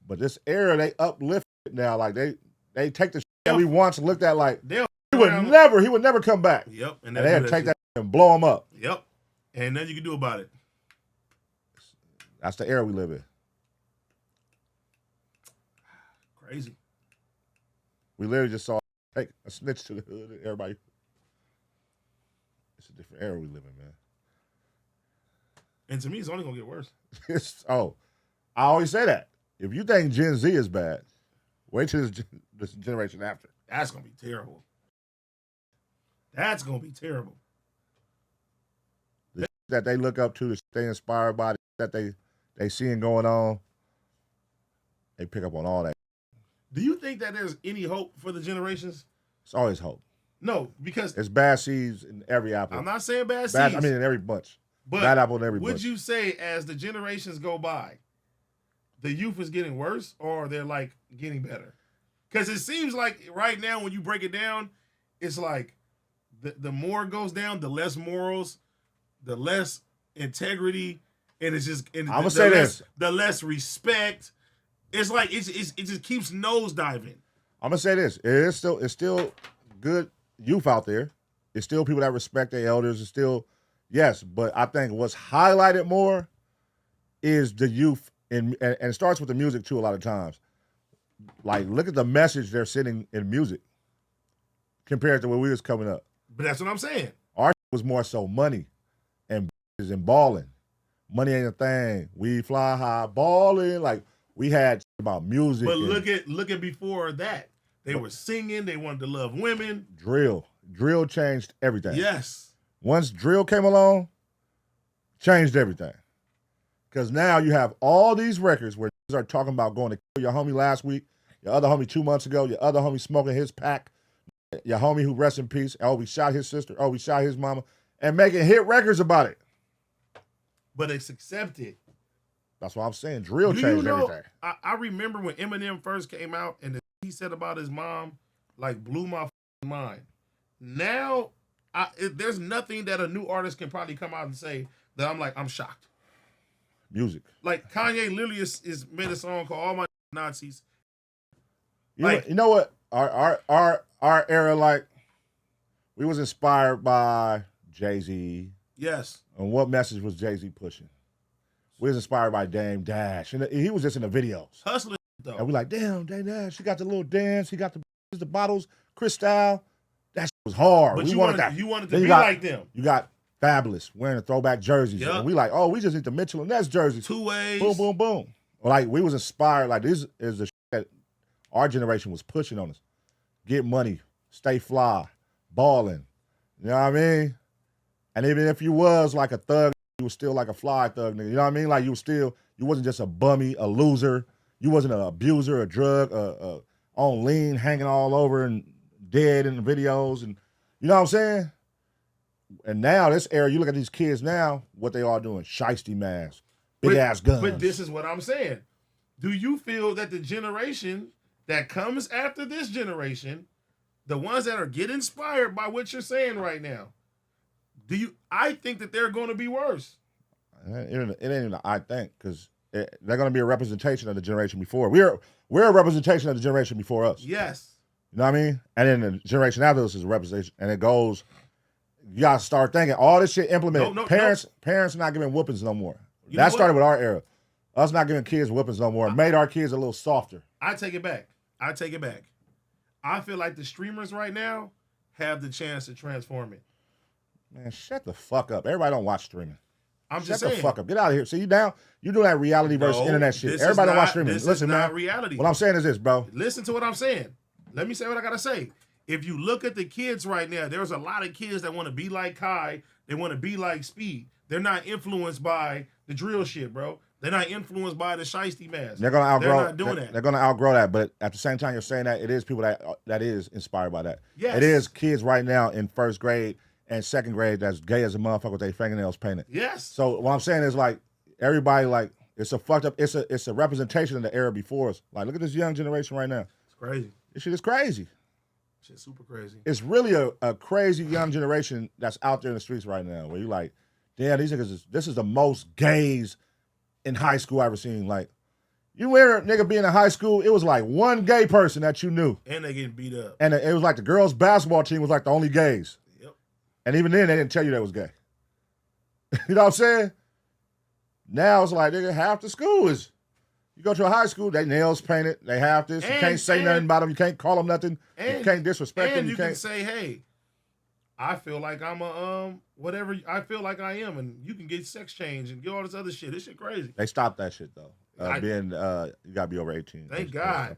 But this era, they uplift it now. Like they take the shit that we once looked at like he would never come back. Yep. And they had to take that and blow him up. Yep. And nothing you can do about it. That's the era we live in. Crazy. We literally just saw take a snitch to the hood. Everybody. It's a different era we live in, man. And to me, it's only gonna get worse. I always say that. If you think Gen Z is bad, wait till this generation after. That's gonna be terrible. That's gonna be terrible. The that they look up to, they inspired by, that they seeing going on, they pick up on all that. Do you think that there's any hope for the generations? It's always hope. No, because there's bad seeds in every apple. I'm not saying bad seeds. I mean, in every bunch. But bad apple in every bunch. Would you say as the generations go by, the youth is getting worse or they're like getting better? Because it seems like right now when you break it down, it's like the more it goes down, the less morals, the less integrity, and it's just and I'm gonna say this: the less respect. It's like it just keeps nosediving. I'm gonna say this: it's still good youth out there. It's still people that respect their elders. It's still yes, but I think what's highlighted more is the youth, and it starts with the music too. A lot of times, like look at the message they're sending in music compared to when we was coming up. But that's what I'm saying. Our was more so money and balling. Money ain't a thing. We fly high, balling. Like we had about music. But look at before that. They were singing. They wanted to love women. Drill changed everything. Yes. Once drill came along, changed everything. Because now you have all these records where are talking about going to kill your homie last week, your other homie 2 months ago, your other homie smoking his pack, your homie who rest in peace. Oh, we shot his sister. Oh, we shot his mama, and making hit records about it. But it's accepted. That's what I'm saying. Drill changed everything. I remember when Eminem first came out and he said about his mom, like blew my mind. Now, there's nothing that a new artist can probably come out and say that I'm shocked. Music. Like Kanye literally is made a song called "All My Nazis." You know what? Our era, like we was inspired by Jay-Z. Yes. And what message was Jay-Z pushing? We was inspired by Dame Dash, and he was just in the videos. Hustling though. And we like, damn, Dame Dash. He got the little dance. He got the bottles, Cristal. That shit was hard. But we you wanted that. You wanted to be like them. You got Fabulous wearing the throwback jerseys. Yep. And we like, oh, we just need the Mitchell and Ness jerseys. 2 ways. Boom, boom, boom. Like we was inspired. Like this is the shit that our generation was pushing on us. Get money, stay fly, balling. You know what I mean? And even if you was like a thug, you was still like a fly thug nigga. You know what I mean? Like you wasn't just a bummy, a loser. You wasn't an abuser, a drug, on lean, hanging all over and dead in the videos. And you know what I'm saying? And now this era, you look at these kids now, what they all doing. Shiesty masks, big ass guns. But this is what I'm saying. Do you feel that the generation that comes after this generation, the ones that are get inspired by what you're saying right now, I think that they're going to be worse. It ain't even I think, because they're going to be a representation of the generation before. We're a representation of the generation before us. Yes. You know what I mean? And then the generation after us is a representation. And it goes, you got to start thinking, all this shit implemented. Parents not giving whoopings no more. That started with our era. Us not giving kids whoopings no more. Made our kids a little softer. I take it back. I feel like the streamers right now have the chance to transform it. Man, shut the fuck up. Everybody don't watch streaming. I'm just saying. Shut the fuck up. Get out of here. See, you down? You doing that reality versus internet shit. Everybody don't watch streaming. Listen, man. Reality. What I'm saying is this, bro. Listen to what I'm saying. Let me say what I got to say. If you look at the kids right now, there's a lot of kids that want to be like Kai. They want to be like Speed. They're not influenced by the drill shit, bro. They're not influenced by the shiesty mask. They're gonna outgrow. They're not doing that. They're gonna outgrow that. But at the same time, you're saying that it is people that is inspired by that. Yes. It is kids right now in first grade and second grade that's gay as a motherfucker with their fingernails painted. Yes. So what I'm saying is like everybody like it's a fucked up. It's a representation of the era before us. Like look at this young generation right now. It's crazy. This shit is crazy. Shit's super crazy. It's really a crazy young generation that's out there in the streets right now. Where you like, damn, these niggas. This is the most gays in high school I ever seen. Like, You remember nigga being in high school, it was like one gay person that you knew. And they getting beat up. And it was like the girls' basketball team was like the only gays. Yep. And even then, they didn't tell you that was gay. You know what I'm saying? Now it's like, nigga, half the school is, you go to a high school, they nails painted, they have this. You can't say nothing about them. You can't call them nothing. You can't disrespect them. And you can say, hey, I feel like I'm a, whatever I feel like I am. And you can get sex change and get all this other shit. This shit crazy. They stopped that shit, though. You got to be over 18. Thank God.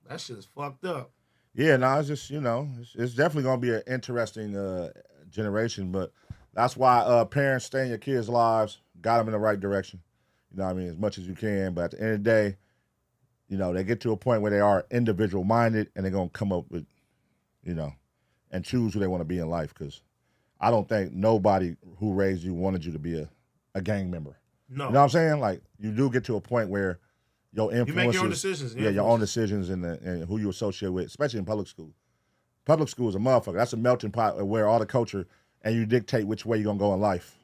That shit is fucked up. Yeah, no, it's just, it's definitely going to be an interesting generation, but that's why parents stay in your kids' lives, got them in the right direction, you know what I mean, as much as you can, but at the end of the day, they get to a point where they are individual-minded, and they're going to come up with, and choose who they want to be in life, because I don't think nobody who raised you wanted you to be a gang member. No. You know what I'm saying? Like, you do get to a point where your influences. You make your own decisions. Yeah, your own decisions and who you associate with, especially in public school. Public school is a motherfucker. That's a melting pot where all the culture, and you dictate which way you're going to go in life.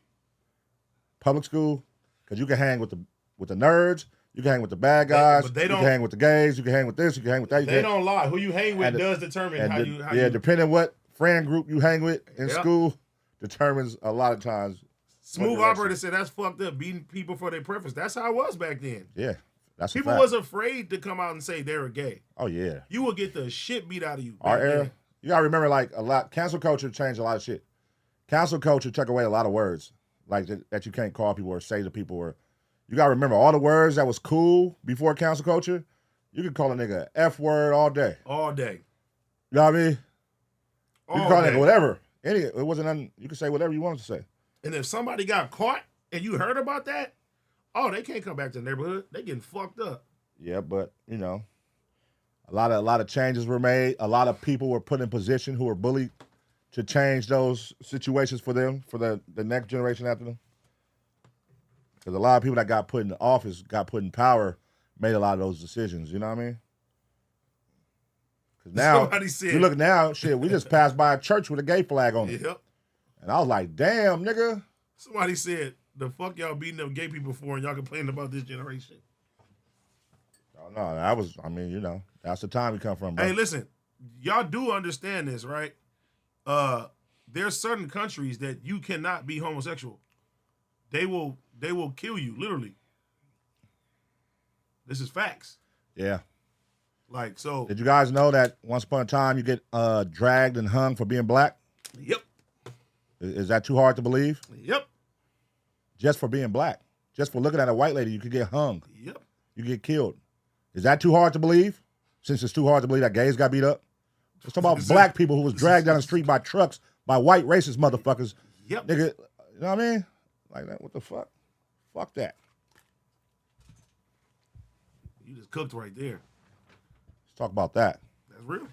Public school, because you can hang with the nerds, you can hang with the bad guys, you can hang with the gays, you can hang with this, you can hang with that. They don't lie. Who you hang with does determine how you. Yeah, depending what friend group you hang with in school determines a lot of times. Smooth operator said that's fucked up, beating people for their preference. That's how it was back then. Yeah, that's people was afraid to come out and say they were gay. Oh yeah, you would get the shit beat out of you. Our era, you gotta remember, like cancel culture changed a lot of shit. Cancel culture took away a lot of words, like that you can't call people or say to people. Or you gotta remember all the words that was cool before cancel culture. You could call a nigga F word all day. All day. You know what I mean? You could call a nigga whatever. It wasn't. You could say whatever you wanted to say. And if somebody got caught and you heard about that, they can't come back to the neighborhood. They getting fucked up. Yeah, but a lot of changes were made. A lot of people were put in position who were bullied to change those situations for them, for the next generation after them. Because a lot of people that got put in office, got put in power, made a lot of those decisions. You know what I mean? Because now, you look now, shit, we just passed by a church with a gay flag on it. Yep. And I was like, damn, nigga. Somebody said, the fuck y'all beating up gay people for and y'all complaining about this generation. Oh, no, that's the time we come from, bro. Hey, listen, y'all do understand this, right? There's certain countries that you cannot be homosexual. They will kill you, literally. This is facts. Yeah. Like, so. Did you guys know that once upon a time you get dragged and hung for being black? Yep. Is that too hard to believe? Yep. Just for being black. Just for looking at a white lady, you could get hung. Yep. You get killed. Is that too hard to believe? Since it's too hard to believe that gays got beat up? Let's talk about black people who was dragged down the street by trucks by white racist motherfuckers. Yep. Nigga, you know what I mean? Like that, what the fuck? Fuck that. You just cooked right there. Let's talk about that. That's real.